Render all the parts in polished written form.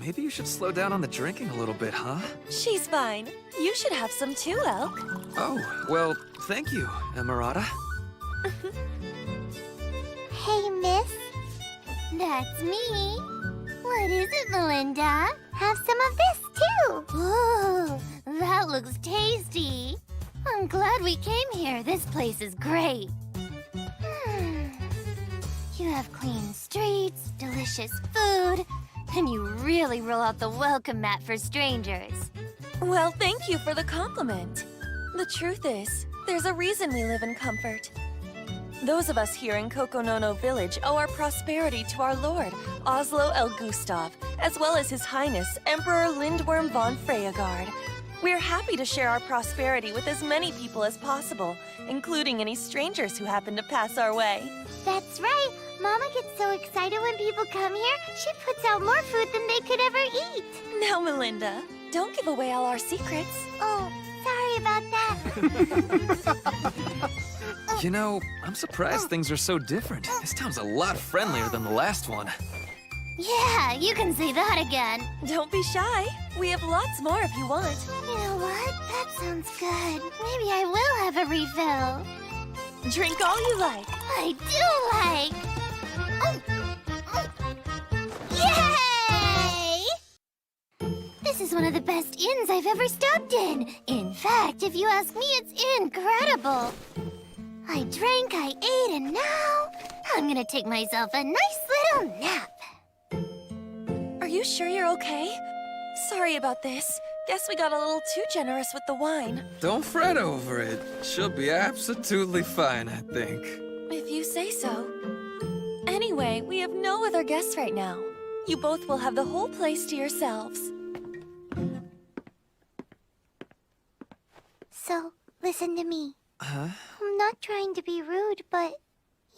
maybe you should slow down on the drinking a little bit, huh? She's fine. You should have some too, Elk. Oh, well, thank you, Emerata. Hey, miss. That's me. What is it, Melinda? Have some of this, too. Ooh, that looks tasty. I'm glad we came here. This place is great. You have clean streets, delicious food, and you really roll out the welcome mat for strangers. Well, thank you for the compliment. The truth is, there's a reason we live in comfort. Those of us here in Kokonono Village owe our prosperity to our lord, Oslo El Gustav, as well as His Highness, Emperor Lindworm von Freyagard. We're happy to share our prosperity with as many people as possible, including any strangers who happen to pass our way. That's right. Mama gets so excited when people come here, she puts out more food than they could ever eat. Now, Melinda, don't give away all our secrets. Oh, sorry about that. You know, I'm surprised things are so different. This town's a lot friendlier than the last one. Yeah, you can say that again. Don't be shy. We have lots more if you want. You know what? That sounds good. Maybe I will have a refill. Drink all you like. I do like. Yay! This is one of the best inns I've ever stopped in. In fact, if you ask me, it's incredible. I drank, I ate, and now I'm gonna take myself a nice little nap. Are you sure you're okay? Sorry about this. Guess we got a little too generous with the wine. Don't fret over it. She'll be absolutely fine, I think. If you say so. Anyway, we have no other guests right now. You both will have the whole place to yourselves. So, listen to me. Huh? I'm not trying to be rude, but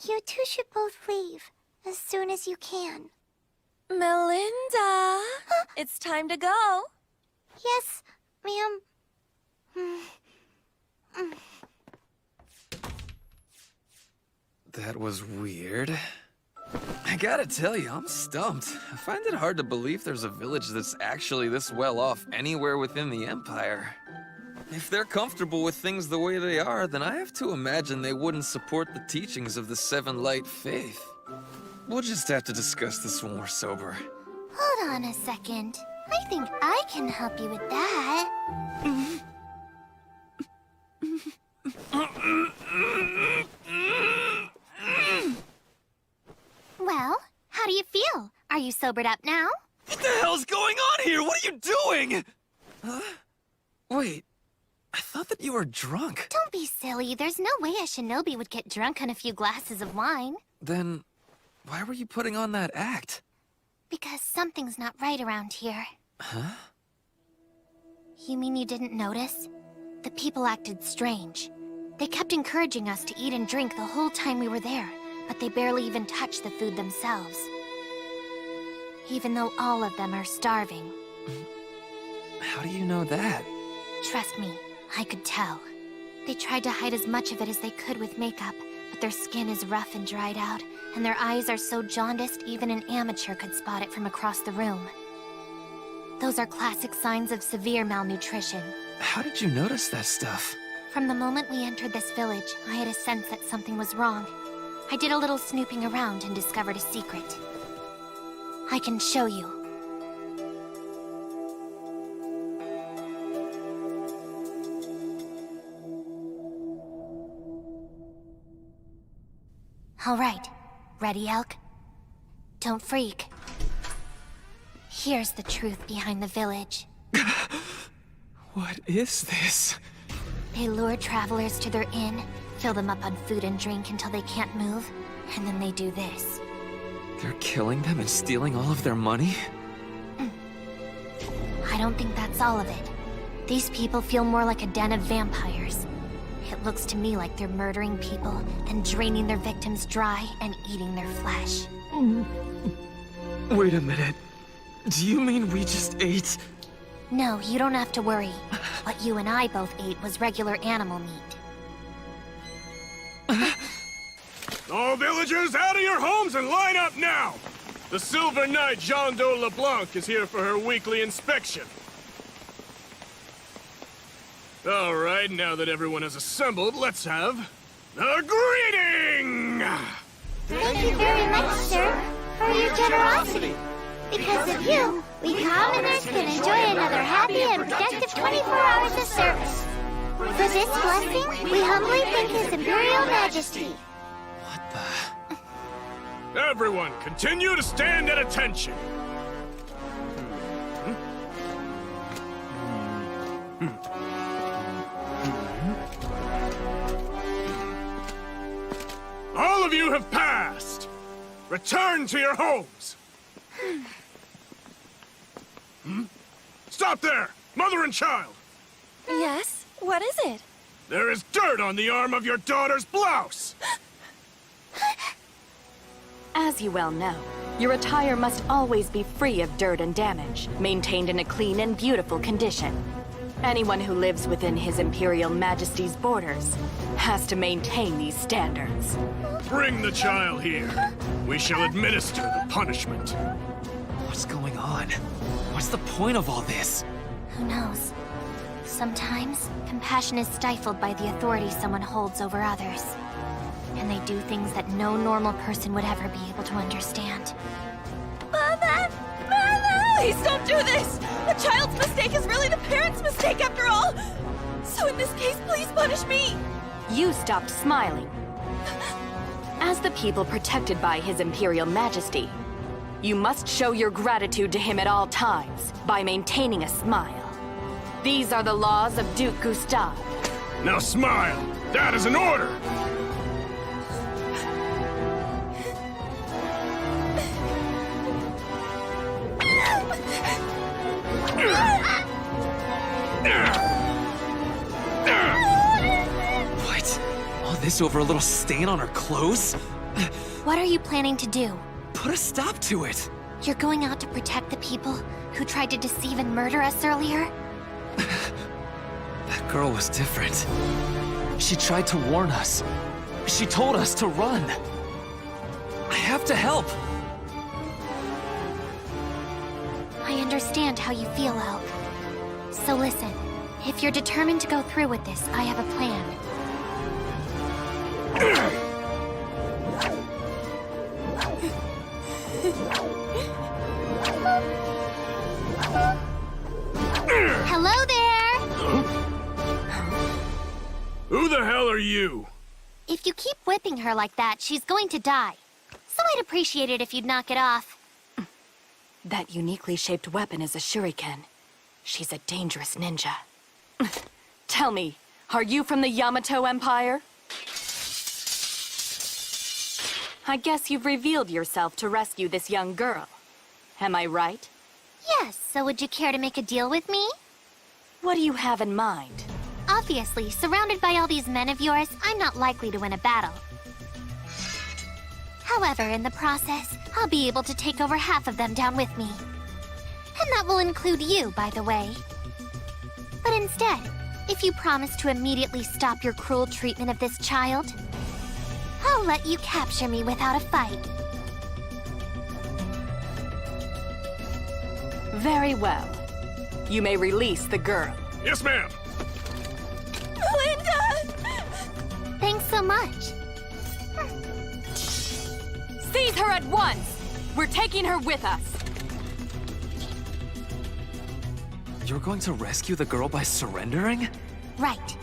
you two should both leave as soon as you can. Melinda! It's time to go. Yes, ma'am. That was weird. I gotta tell you, I'm stumped. I find it hard to believe there's a village that's actually this well off anywhere within the Empire. If they're comfortable with things the way they are, then I have to imagine they wouldn't support the teachings of the Seven Light Faith. We'll just have to discuss this when we're sober. Hold on a second. I think I can help you with that. Well, how do you feel? Are you sobered up now? What the hell's going on here? What are you doing? Wait, I thought that you were drunk. Don't be silly. There's no way a shinobi would get drunk on a few glasses of wine. Then, why were you putting on that act? Because something's not right around here. Huh? You mean you didn't notice? The people acted strange. They kept encouraging us to eat and drink the whole time we were there, but they barely even touched the food themselves. Even though all of them are starving. How do you know that? Trust me, I could tell. They tried to hide as much of it as they could with makeup, but their skin is rough and dried out, and their eyes are so jaundiced even an amateur could spot it from across the room. Those are classic signs of severe malnutrition. How did you notice that stuff? From the moment we entered this village, I had a sense that something was wrong. I did a little snooping around and discovered a secret. I can show you. All right. Ready, Elk? Don't freak. Here's the truth behind the village. What is this? They lure travelers to their inn, fill them up on food and drink until they can't move, and then they do this. They're killing them and stealing all of their money? I don't think that's all of it. These people feel more like a den of vampires. It looks to me like they're murdering people, then draining their victims dry and eating their flesh. Wait a minute. Do you mean we just ate? No, you don't have to worry. What you and I both ate was regular animal meat. All villagers out of your homes and line up now! The Silver Knight Jean de LeBlanc is here for her weekly inspection. All right, now that everyone has assembled, let's have the greeting! Thank you very much, sir, for your generosity. Because of you, we commoners can enjoy another happy and productive 24 hours of service. For this blessing, we humbly thank His Imperial Majesty. What the? Everyone, continue to stand at attention. All of you have passed. Return to your homes. Stop there, mother and child. Yes? What is it? There is dirt on the arm of your daughter's blouse. As you well know, your attire must always be free of dirt and damage, maintained in a clean and beautiful condition. Anyone who lives within His Imperial Majesty's borders has to maintain these standards. Bring the child here. We shall administer the punishment. What's going on? What's the point of all this? Who knows? Sometimes, compassion is stifled by the authority someone holds over others. And they do things that no normal person would ever be able to understand. Mother! Mother! Please don't do this! The child's mistake is really the parent's mistake after all! So in this case, please punish me! You stopped smiling. As the people protected by His Imperial Majesty, you must show your gratitude to him at all times by maintaining a smile. These are the laws of Duke Gustave. Now smile. That is an order. What? All this over a little stain on her clothes? What are you planning to do? Put a stop to it! You're going out to protect the people who tried to deceive and murder us earlier? That girl was different. She tried to warn us. She told us to run. I have to help. I understand how you feel, Elk. So listen, if you're determined to go through with this, I have a plan. Hello there! Who the hell are you? If you keep whipping her like that, she's going to die. So I'd appreciate it if you'd knock it off. That uniquely shaped weapon is a shuriken. She's a dangerous ninja. Tell me, are you from the Yamato Empire? I guess you've revealed yourself to rescue this young girl. Am I right? Yes, so would you care to make a deal with me? What do you have in mind? Obviously, surrounded by all these men of yours, I'm not likely to win a battle. However, in the process, I'll be able to take over half of them down with me. And that will include you, by the way. But instead, if you promise to immediately stop your cruel treatment of this child, I'll let you capture me without a fight. Very well. You may release the girl. Yes, ma'am. Linda! Thanks so much. Seize her at once! We're taking her with us. You're going to rescue the girl by surrendering? Right.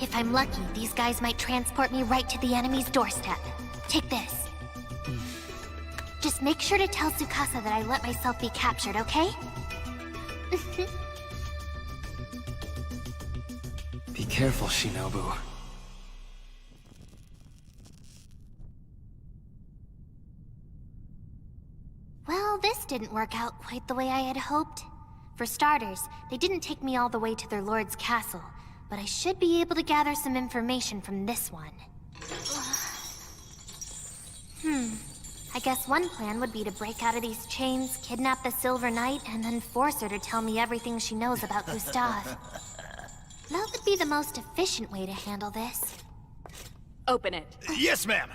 If I'm lucky, these guys might transport me right to the enemy's doorstep. Take this. Just make sure to tell Tsukasa that I let myself be captured, okay? Be careful, Shinobu. Well, this didn't work out quite the way I had hoped. For starters, they didn't take me all the way to their lord's castle, but I should be able to gather some information from this one. I guess one plan would be to break out of these chains, kidnap the Silver Knight, and then force her to tell me everything she knows about Gustave. That would be the most efficient way to handle this. Open it. Yes, ma'am.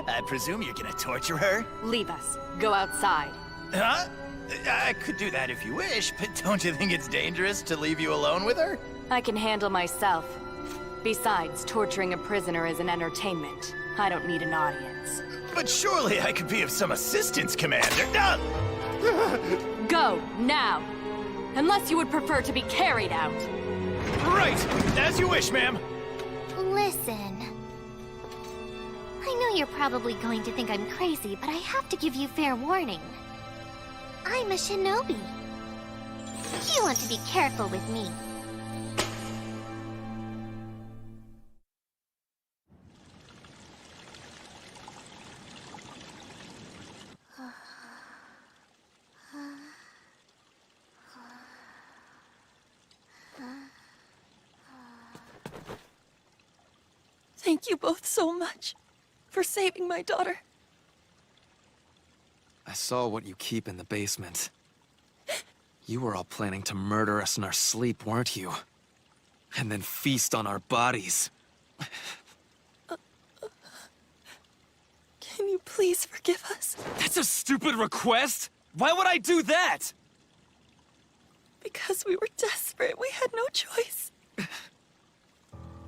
I presume you're gonna torture her? Leave us. Go outside. Huh? I could do that if you wish, but don't you think it's dangerous to leave you alone with her? I can handle myself. Besides, torturing a prisoner is an entertainment. I don't need an audience. But surely I could be of some assistance, Commander. Go, now! Unless you would prefer to be carried out. Right! As you wish, ma'am. Listen. I know you're probably going to think I'm crazy, but I have to give you fair warning. I'm a shinobi. You want to be careful with me. Thank you both so much for saving my daughter. I saw what you keep in the basement. You were all planning to murder us in our sleep, weren't you? And then feast on our bodies. Can you please forgive us? That's a stupid request! Why would I do that? Because we were desperate, we had no choice.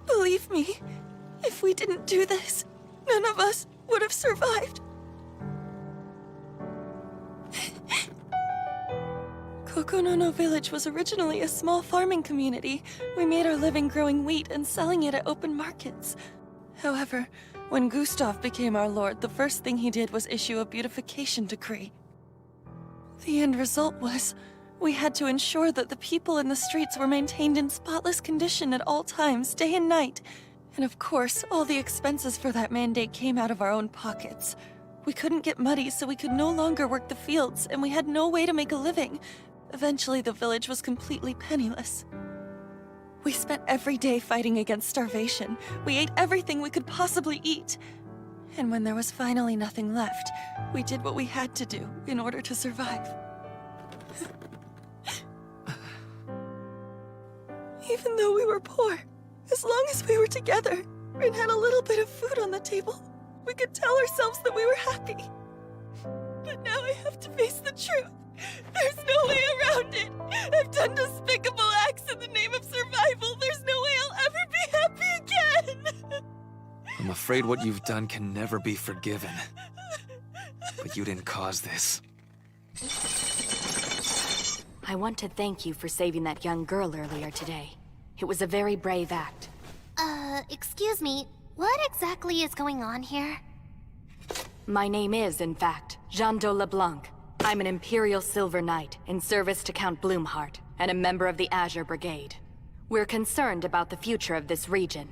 Believe me, if we didn't do this, none of us would have survived. Kokonono Village was originally a small farming community. We made our living growing wheat and selling it at open markets. However, when Gustav became our lord, the first thing he did was issue a beautification decree. The end result was, we had to ensure that the people in the streets were maintained in spotless condition at all times, day and night. And of course, all the expenses for that mandate came out of our own pockets. We couldn't get muddy, so we could no longer work the fields, and we had no way to make a living. Eventually, the village was completely penniless. We spent every day fighting against starvation. We ate everything we could possibly eat. And when there was finally nothing left, we did what we had to do in order to survive. Even though we were poor, as long as we were together and had a little bit of food on the table, we could tell ourselves that we were happy. But now I have to face the truth. There's no way around it. I've done despicable acts in the name of survival. There's no way I'll ever be happy again. I'm afraid what you've done can never be forgiven. But you didn't cause this. I want to thank you for saving that young girl earlier today. It was a very brave act. Excuse me, what exactly is going on here? My name is, in fact, Jean de LeBlanc. I'm an Imperial Silver Knight in service to Count Bloomheart, and a member of the Azure Brigade. We're concerned about the future of this region.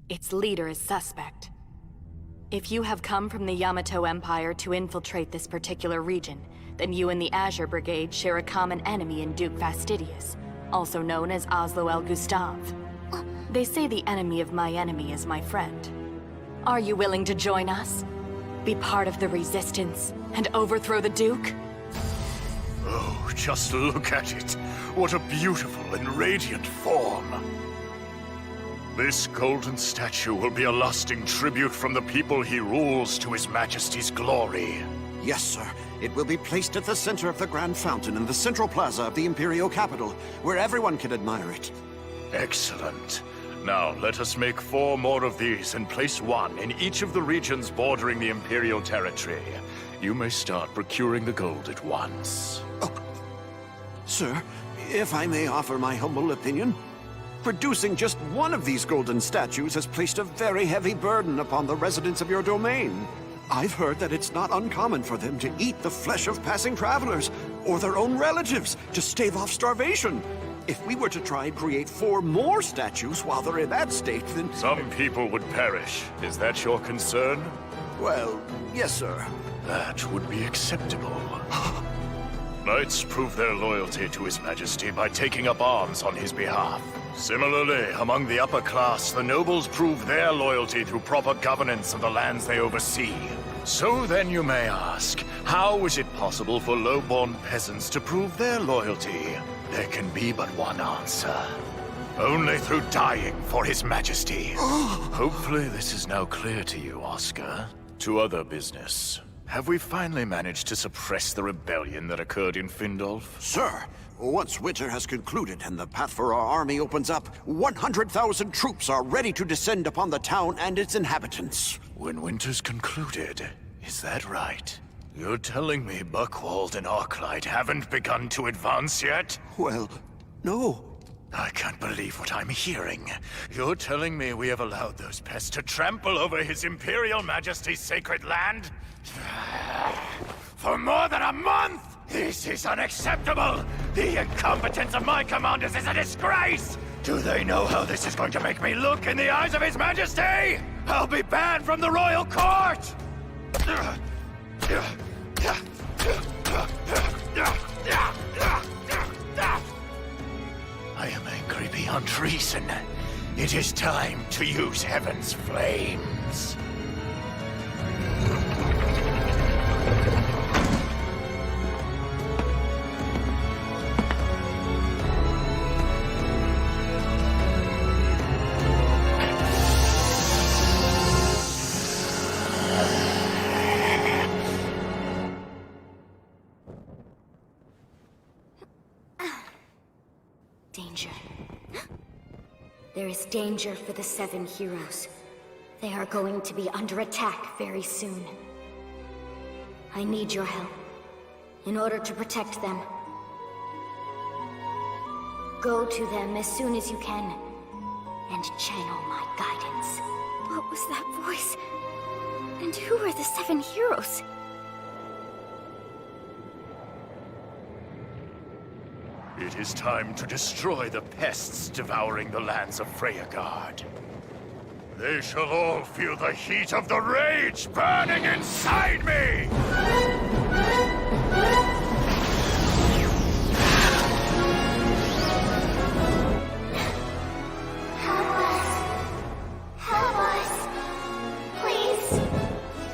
Its leader is suspect. If you have come from the Yamato Empire to infiltrate this particular region, then you and the Azure Brigade share a common enemy in Duke Fastidius, also known as Oslo El Gustave. They say the enemy of my enemy is my friend. Are you willing to join us? Be part of the resistance and overthrow the Duke? Oh, just look at it. What a beautiful and radiant form. This golden statue will be a lasting tribute from the people he rules to His Majesty's glory. Yes, sir. It will be placed at the center of the Grand Fountain in the central plaza of the Imperial capital, where everyone can admire it. Excellent. Now, let us make 4 more of these and place 1 in each of the regions bordering the Imperial territory. You may start procuring the gold at once. Oh. Sir, if I may offer my humble opinion, producing just one of these golden statues has placed a very heavy burden upon the residents of your domain. I've heard that it's not uncommon for them to eat the flesh of passing travelers, or their own relatives, to stave off starvation. If we were to try and create 4 more statues while they're in that state, then... Some people would perish. Is that your concern? Well, yes, sir. That would be acceptable. Knights prove their loyalty to His Majesty by taking up arms on his behalf. Similarly, among the upper class, the nobles prove their loyalty through proper governance of the lands they oversee. So then you may ask, how is it possible for low-born peasants to prove their loyalty? There can be but one answer. Only through dying for His Majesty. Hopefully this is now clear to you, Oscar. To other business. Have we finally managed to suppress the rebellion that occurred in Findolf? Sir, once winter has concluded and the path for our army opens up, 100,000 troops are ready to descend upon the town and its inhabitants. When winter's concluded, is that right? You're telling me Buckwald and Arclight haven't begun to advance yet? Well, no. I can't believe what I'm hearing. You're telling me we have allowed those pests to trample over His Imperial Majesty's sacred land? For more than a month! This is unacceptable! The incompetence of my commanders is a disgrace! Do they know how this is going to make me look in the eyes of His Majesty? I'll be banned from the royal court! I am angry beyond reason. It is time to use Heaven's flames. Danger. There is danger for the 7 heroes. They are going to be under attack very soon. I need your help in order to protect them. Go to them as soon as you can and channel my guidance. What was that voice? And who are the 7 heroes? It is time to destroy the pests devouring the lands of Freyagard. They shall all feel the heat of the rage burning inside me! Help us. Help us. Please.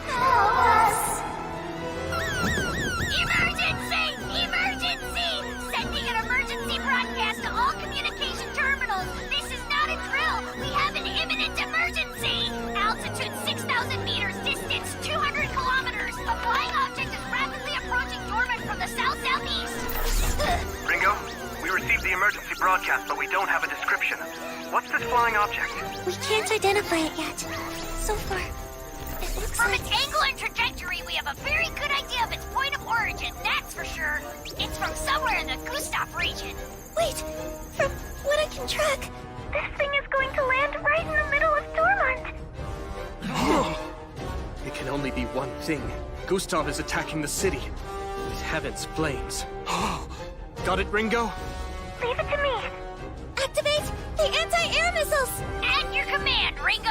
Help us. Emergency! Emergency! Sending an emergency broadcast to all communication terminals. This is not a drill. We have an imminent emergency. Altitude 6,000 meters. Distance 200 kilometers. A flying object is rapidly approaching Dormant from the south-southeast. Ringo, we received the emergency broadcast, but we don't have a description. What's this flying object? We can't identify it yet. So far, it looks From like... its angle and trajectory, we have a very good idea of its point of origin, that's for sure. It's from somewhere in the Gustav region. Wait! From what I can track, this thing is going to land right in the middle of Dormont! It can only be one thing. Gustav is attacking the city with Heaven's flames. Got it, Ringo? Leave it to me! Activate the anti-air missiles! At your command, Ringo!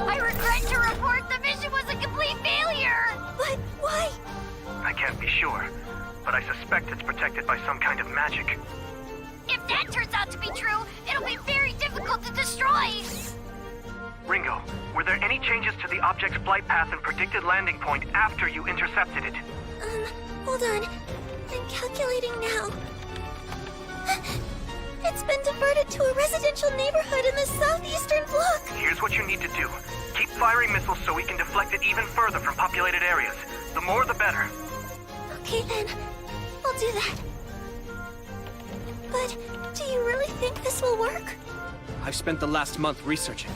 I regret to report the mission was a complete failure! But why? I can't be sure, but I suspect it's protected by some kind of magic. If that turns out to be true, it'll be very difficult to destroy! Ringo, were there any changes to the object's flight path and predicted landing point after you intercepted it? Hold on. I'm calculating now. It's been diverted to a residential neighborhood in the southeastern block. Here's what you need to do. Keep firing missiles so we can deflect it even further from populated areas. The more, the better. Okay then, I'll do that. But do you really think this will work? I've spent the last month researching,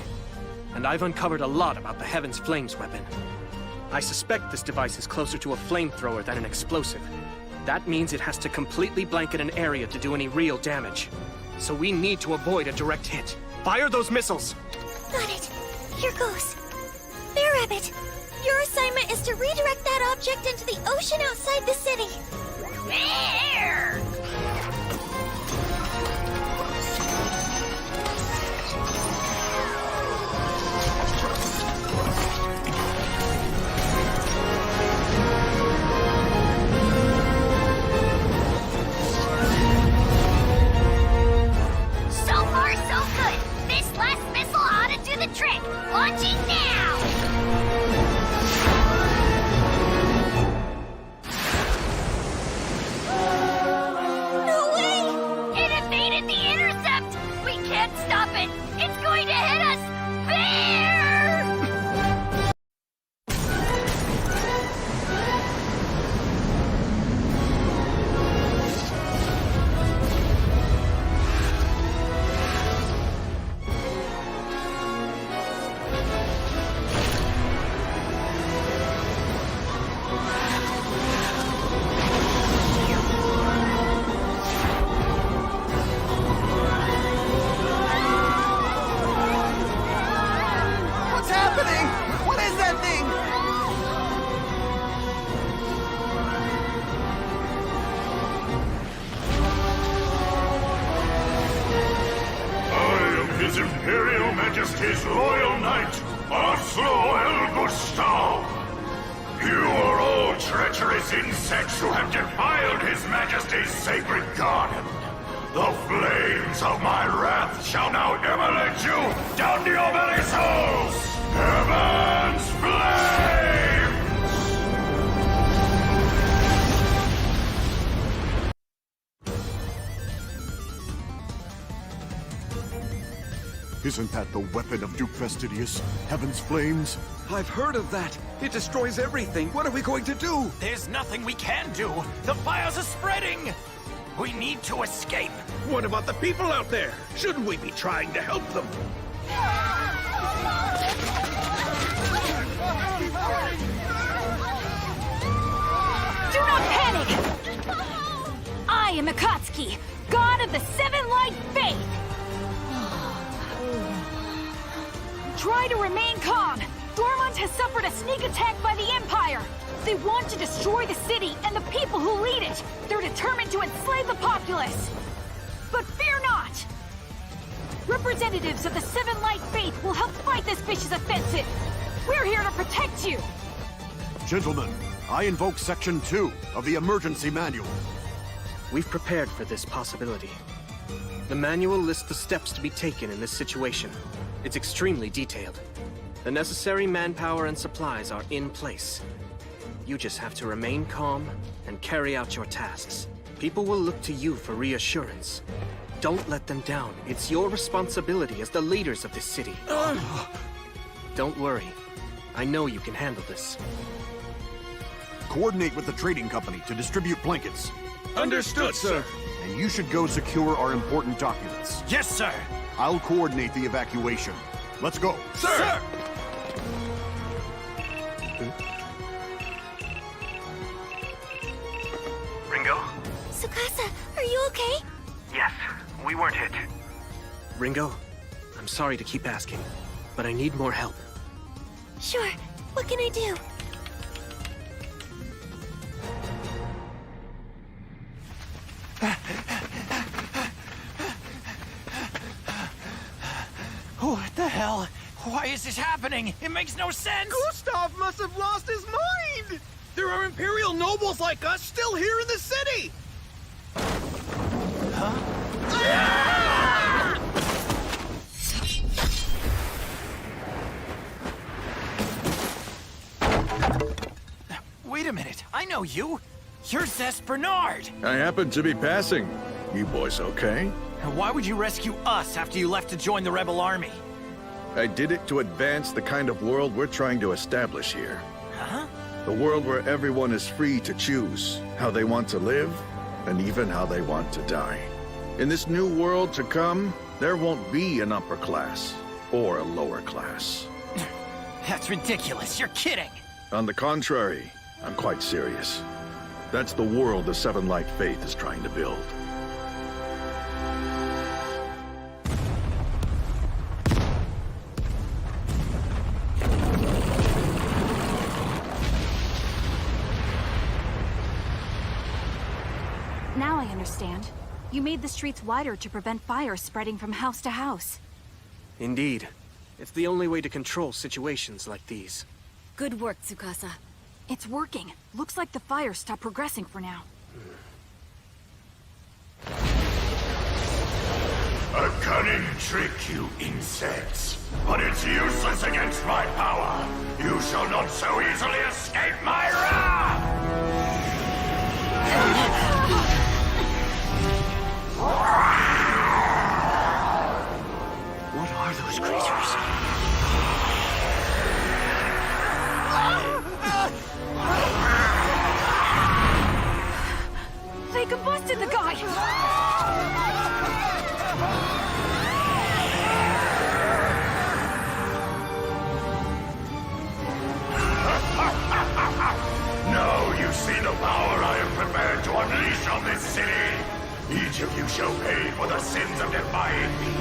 and I've uncovered a lot about the Heaven's Flames weapon. I suspect this device is closer to a flamethrower than an explosive. That means it has to completely blanket an area to do any real damage. So we need to avoid a direct hit. Fire those missiles! Got it. Here goes. Bear Rabbit, your assignment is to redirect that object into the ocean outside the city. There! the intercept! We can't stop it! It's going to hit us! There! What's happening? What is that thing? I am His Imperial Majesty's Royal Knight, Oslo El Gustav. You are all treacherous insects who have defiled His Majesty's sacred garden. The flames of my wrath shall now immolate you down to your very souls! Heaven's flames! Isn't that the weapon of Duke Fastidius? Heaven's flames? I've heard of that. It destroys everything. What are we going to do? There's nothing we can do. The fires are spreading. We need to escape. What about the people out there? Shouldn't we be trying to help them? Do not panic! I am Akatsuki, god of the Seven Light Faith! Try to remain calm. Dormont has suffered a sneak attack by the Empire. They want to destroy the city and the people who lead it. They're determined to enslave the populace. But fear not! Representatives of the Seven Light Faith will help fight this vicious offensive. We're here to protect you. Gentlemen, I invoke Section 2 of the Emergency Manual. We've prepared for this possibility. The manual lists the steps to be taken in this situation. It's extremely detailed. The necessary manpower and supplies are in place. You just have to remain calm and carry out your tasks. People will look to you for reassurance. Don't let them down. It's your responsibility as the leaders of this city. Don't worry. I know you can handle this. Coordinate with the trading company to distribute blankets. Understood, sir. And you should go secure our important documents. Yes, sir. I'll coordinate the evacuation. Let's go. Sir! Ringo? Tsukasa, are you okay? Yes, we weren't hit. Ringo, I'm sorry to keep asking, but I need more help. Sure. What can I do? What the hell? Why is this happening? It makes no sense! Gustav must have lost his mind! There are Imperial nobles like us still here in the city! Wait a minute, I know you! You're Zest Bernard! I happened to be passing. You boys okay? Why would you rescue us after you left to join the rebel army? I did it to advance the kind of world we're trying to establish here. Huh? A world where everyone is free to choose how they want to live and even how they want to die. In this new world to come, there won't be an upper class or a lower class. That's ridiculous, you're kidding! On the contrary, I'm quite serious. That's the world the Seven Light Faith is trying to build. Now I understand. You made the streets wider to prevent fire spreading from house to house. Indeed. It's the only way to control situations like these. Good work, Tsukasa. It's working. Looks like the fire stopped progressing for now. A cunning trick, you insects. But it's useless against my power. You shall not so easily escape my wrath! those creatures? They combusted the guy! Now you see the power I am prepared to unleash on this city. Each of you shall pay for the sins of defying me.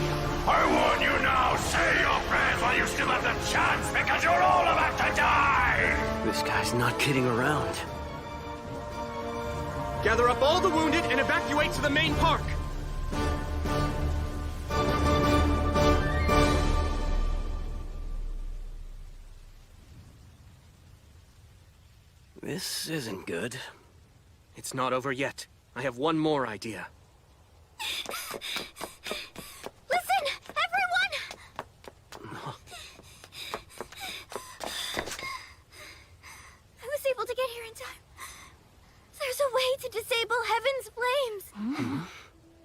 I warn you now, say your prayers while you still have the chance, because you're all about to die! This guy's not kidding around. Gather up all the wounded and evacuate to the main park! This isn't good. It's not over yet. I have one more idea. Listen, everyone! I was able to get here in time. There's a way to disable Heaven's flames.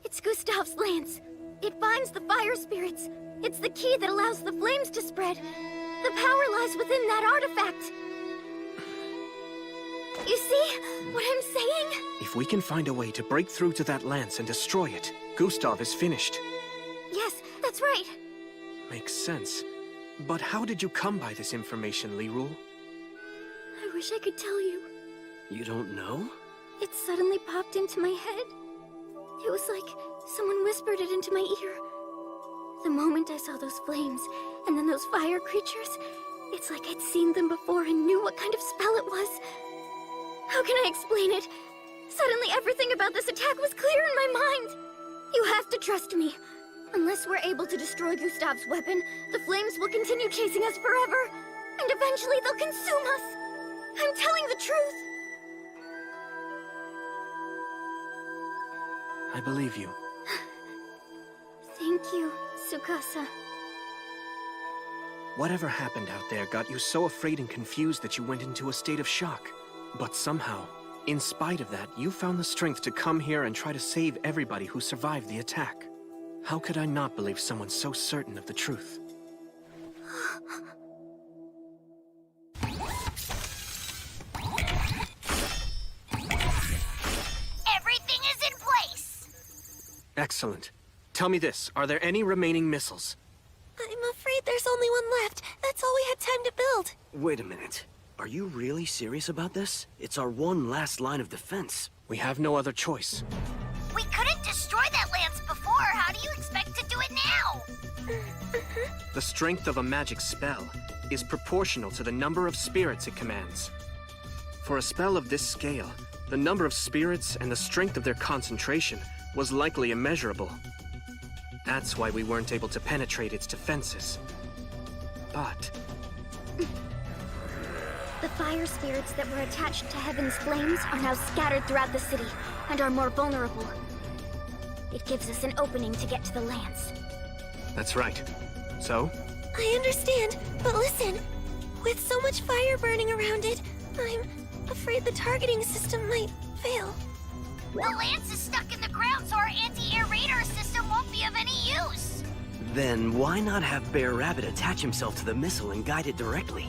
It's Gustav's lance. It binds the fire spirits. It's the key that allows the flames to spread. The power lies within that artifact. You see what I'm saying? If we can find a way to break through to that lance and destroy it, Gustav is finished. Yes, that's right. Makes sense. But how did you come by this information, Lirul? I wish I could tell you. You don't know? It suddenly popped into my head. It was like someone whispered it into my ear. The moment I saw those flames, and then those fire creatures, it's like I'd seen them before and knew what kind of spell it was. How can I explain it? Suddenly everything about this attack was clear in my mind. You have to trust me. Unless we're able to destroy Gustav's weapon, the flames will continue chasing us forever. And eventually they'll consume us. I'm telling the truth. I believe you. Thank you, Tsukasa. Whatever happened out there got you so afraid and confused that you went into a state of shock. But somehow, in spite of that, you found the strength to come here and try to save everybody who survived the attack. How could I not believe someone so certain of the truth? Everything is in place! Excellent. Tell me this, are there any remaining missiles? I'm afraid there's only one left. That's all we had time to build. Wait a minute. Are you really serious about this? It's our one last line of defense. We have no other choice. We couldn't destroy that lance before. How do you expect to do it now? The strength of a magic spell is proportional to the number of spirits it commands. For a spell of this scale, the number of spirits and the strength of their concentration was likely immeasurable. That's why we weren't able to penetrate its defenses. But The fire spirits that were attached to Heaven's flames are now scattered throughout the city and are more vulnerable. It gives us an opening to get to the lance. that's right. So? I understand, but listen. With so much fire burning around it, I'm afraid the targeting system might fail. The lance is stuck in the ground, so our anti-air radar system won't be of any use. Then why not have Bear Rabbit attach himself to the missile and guide it directly?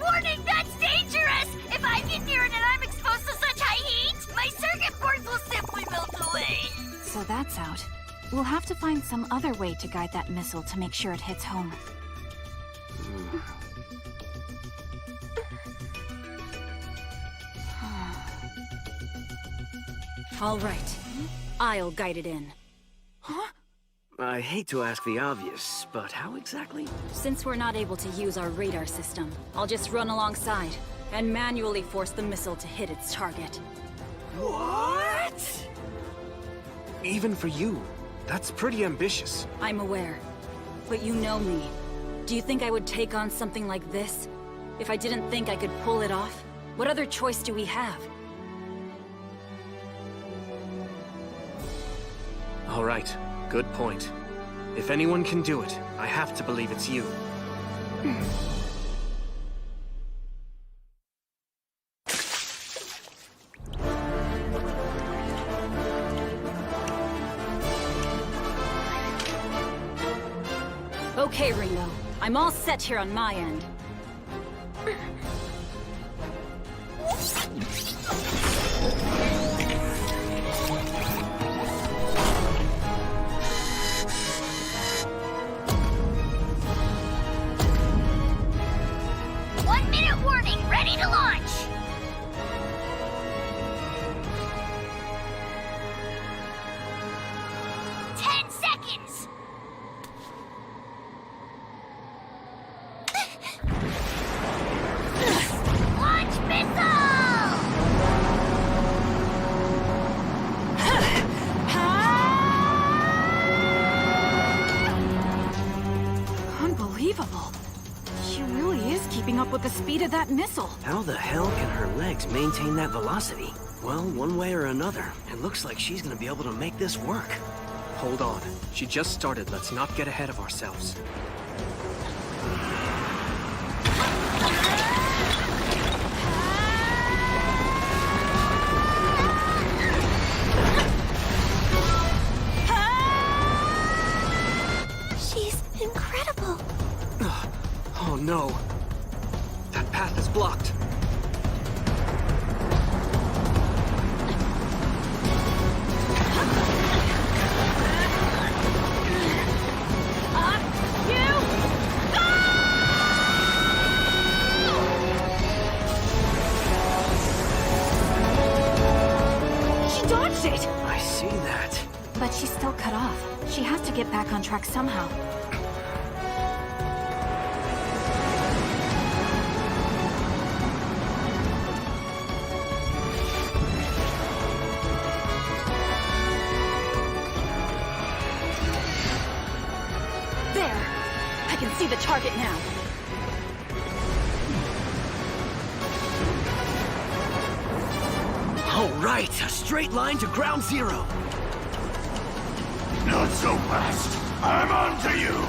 Warning, that's dangerous! If I get near it and I'm exposed to such high heat, my circuit boards will simply melt away. So that's out. We'll have to find some other way to guide that missile to make sure it hits home. All right. I'll guide it in. I hate to ask the obvious, but how exactly? Since we're not able to use our radar system, I'll just run alongside and manually force the missile to hit its target. What? Even for you, that's pretty ambitious. I'm aware. But you know me. Do you think I would take on something like this? If I didn't think I could pull it off? What other choice do we have? All right, good point. If anyone can do it, I have to believe it's you. Okay, Ringo. I'm all set here on my end. One-minute warning, ready to launch! Launch missile! Unbelievable. She really is keeping up with the speed of that missile. How the hell can her legs maintain that velocity? Well, one way or another, it looks like she's gonna be able to make this work. Hold on. She just started. Let's not get ahead of ourselves. She's incredible. Oh no. That path is blocked. I see that. But she's still cut off. She has to get back on track somehow. There! I can see the target now. All right, a straight line to ground zero. Not so fast. I'm on to you.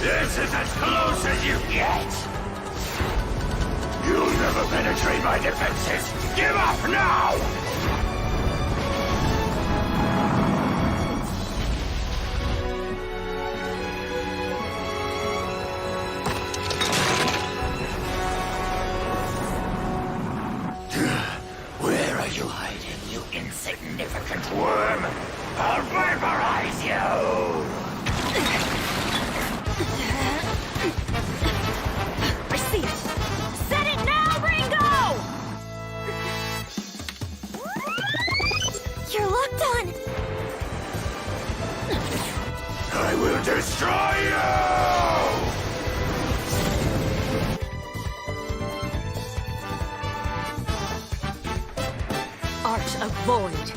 This is as close as you get. You'll never penetrate my defenses. Give up now! Where are you hiding, you insignificant worm? I'll vaporize you! I see it! Set it now, Ringo! You're locked on. I will destroy you! Arch of Void.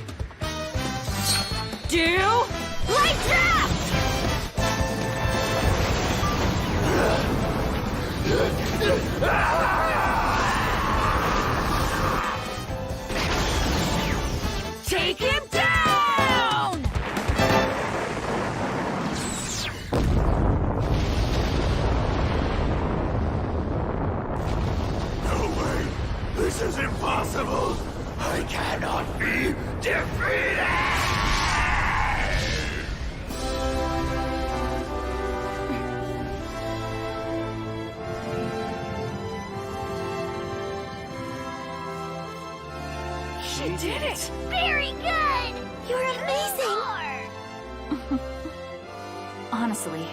Do light draft! Take him down! No way! This is impossible! I cannot be defeated! She did it. Very good! You're amazing. Honestly,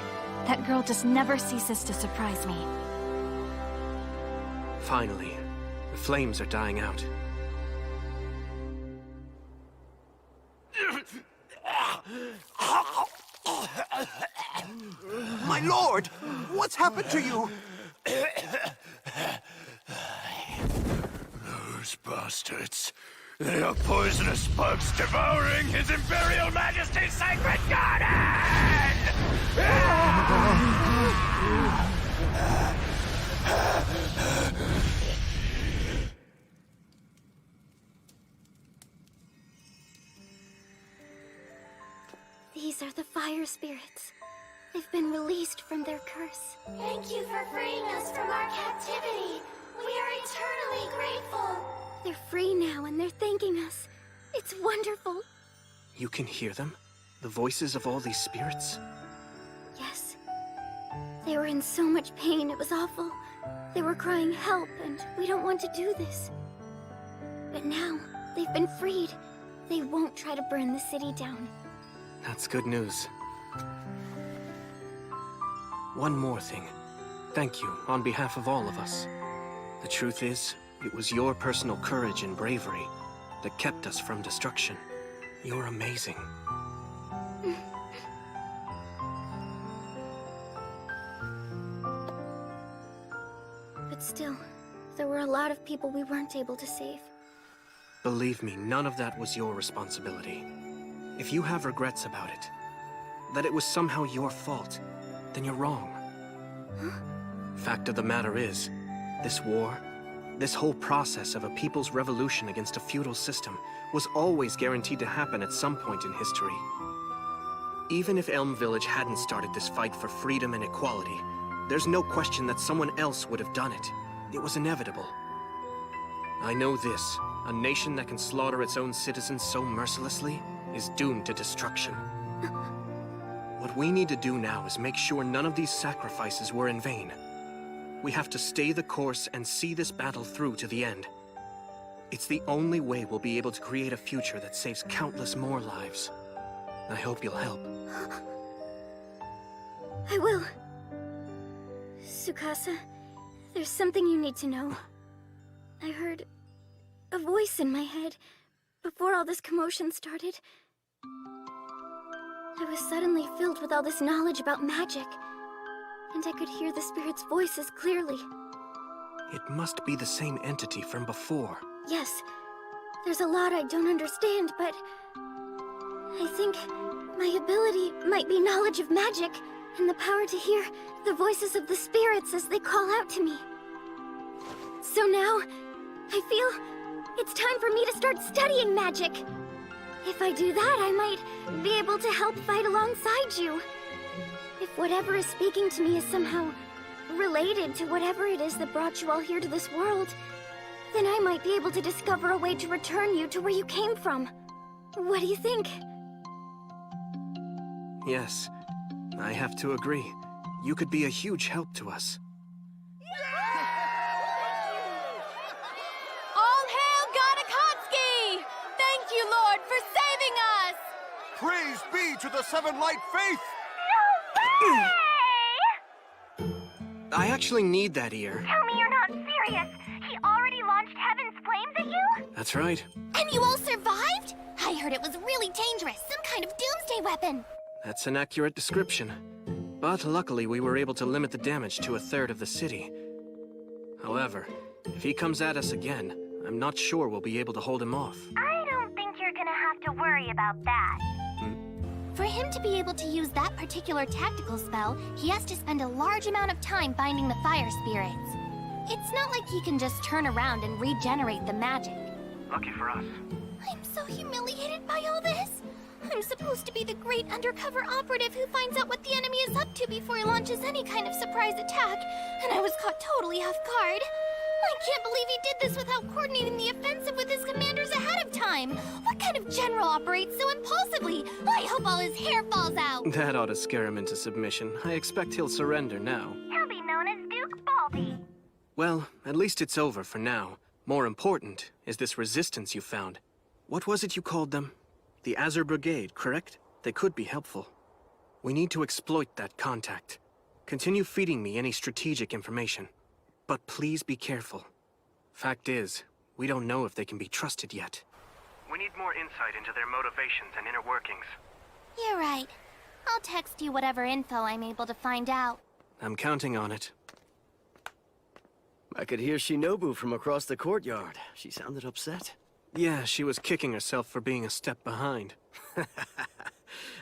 that girl just never ceases to surprise me. Finally, the flames are dying out. My lord! What's happened to you? Those bastards. They are poisonous bugs devouring His Imperial Majesty's sacred garden! These are the fire spirits. They've been released from their curse. Thank you for freeing us from our captivity. We are eternally grateful. They're free now and they're thanking us. It's wonderful. You can hear them? The voices of all these spirits? They were in so much pain, it was awful. They were crying help, and we don't want to do this. But now, they've been freed. They won't try to burn the city down. That's good news. One more thing. Thank you on behalf of all of us. The truth is, it was your personal courage and bravery that kept us from destruction. You're amazing. But still, there were a lot of people we weren't able to save. Believe me, none of that was your responsibility. If you have regrets about it, that it was somehow your fault, then you're wrong. Huh? Fact of the matter is, this war, this whole process of a people's revolution against a feudal system, was always guaranteed to happen at some point in history. Even if Elm Village hadn't started this fight for freedom and equality, there's no question that someone else would have done it. It was inevitable. I know this. A nation that can slaughter its own citizens so mercilessly is doomed to destruction. What we need to do now is make sure none of these sacrifices were in vain. We have to stay the course and see this battle through to the end. It's the only way we'll be able to create a future that saves countless more lives. I hope you'll help. I will. Tsukasa, there's something you need to know. I heard a voice in my head before all this commotion started. I was suddenly filled with all this knowledge about magic, and I could hear the spirit's voices clearly. It must be the same entity from before. Yes, there's a lot I don't understand, but I think my ability might be knowledge of magic and the power to hear the voices of the spirits as they call out to me. So now, I feel it's time for me to start studying magic. If I do that, I might be able to help fight alongside you. If whatever is speaking to me is somehow related to whatever it is that brought you all here to this world, then I might be able to discover a way to return you to where you came from. What do you think? Yes, I have to agree. You could be a huge help to us. All hail Godakatsuki! Thank you, Lord, for saving us! Praise be to the Seven Light Faith! I actually need that ear. Tell me you're not serious! He already launched Heaven's Flames at you? That's right. And you all survived? I heard it was really dangerous, some kind of doomsday weapon. That's an accurate description. But luckily we were able to limit the damage to 1/3 of the city. However, if he comes at us again, I'm not sure we'll be able to hold him off. I don't think you're gonna have to worry about that. For him to be able to use that particular tactical spell, he has to spend a large amount of time binding the fire spirits. It's not like he can just turn around and regenerate the magic. Lucky for us. I'm so humiliated by all this. I'm supposed to be the great undercover operative who finds out what the enemy is up to before he launches any kind of surprise attack, and I was caught totally off guard. I can't believe he did this without coordinating the offensive with his commanders ahead of time. What kind of general operates so impulsively? I hope all his hair falls out. That ought to scare him into submission. I expect he'll surrender now. He'll be known as Duke Baldy. Well, at least it's over for now. More important is this resistance you found. What was it you called them? The Azure Brigade, correct? They could be helpful. We need to exploit that contact. Continue feeding me any strategic information. But please be careful. Fact is, we don't know if they can be trusted yet. We need more insight into their motivations and inner workings. You're right. I'll text you whatever info I'm able to find out. I'm counting on it. I could hear Shinobu from across the courtyard. She sounded upset. Yeah, she was kicking herself for being a step behind.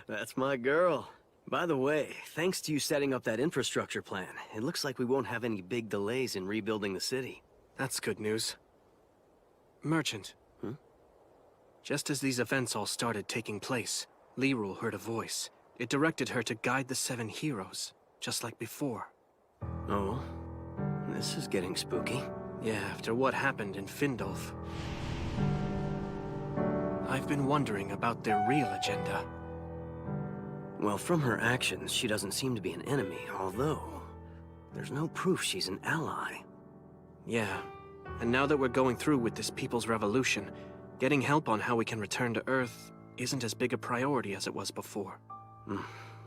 That's my girl. By the way, thanks to you setting up that infrastructure plan, it looks like we won't have any big delays in rebuilding the city. That's good news. Merchant. Just as these events all started taking place, Lirul heard a voice. It directed her to guide the 7 heroes, just like before. Oh? This is getting spooky. Yeah, after what happened in Findolf. I've been wondering about their real agenda. Well, from her actions, she doesn't seem to be an enemy, although There's no proof she's an ally. Yeah, and now that we're going through with this People's Revolution, getting help on how we can return to Earth isn't as big a priority as it was before.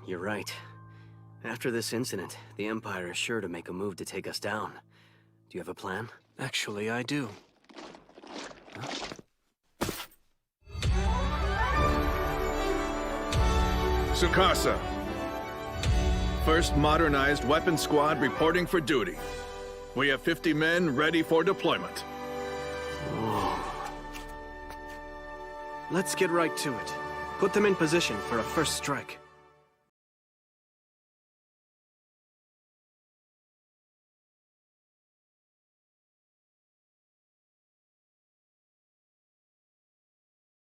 You're right. After this incident, the Empire is sure to make a move to take us down. Do you have a plan? Actually, I do. Sukasa. First modernized weapon squad reporting for duty. We have 50 men ready for deployment. Let's get right to it. Put them in position for a first strike.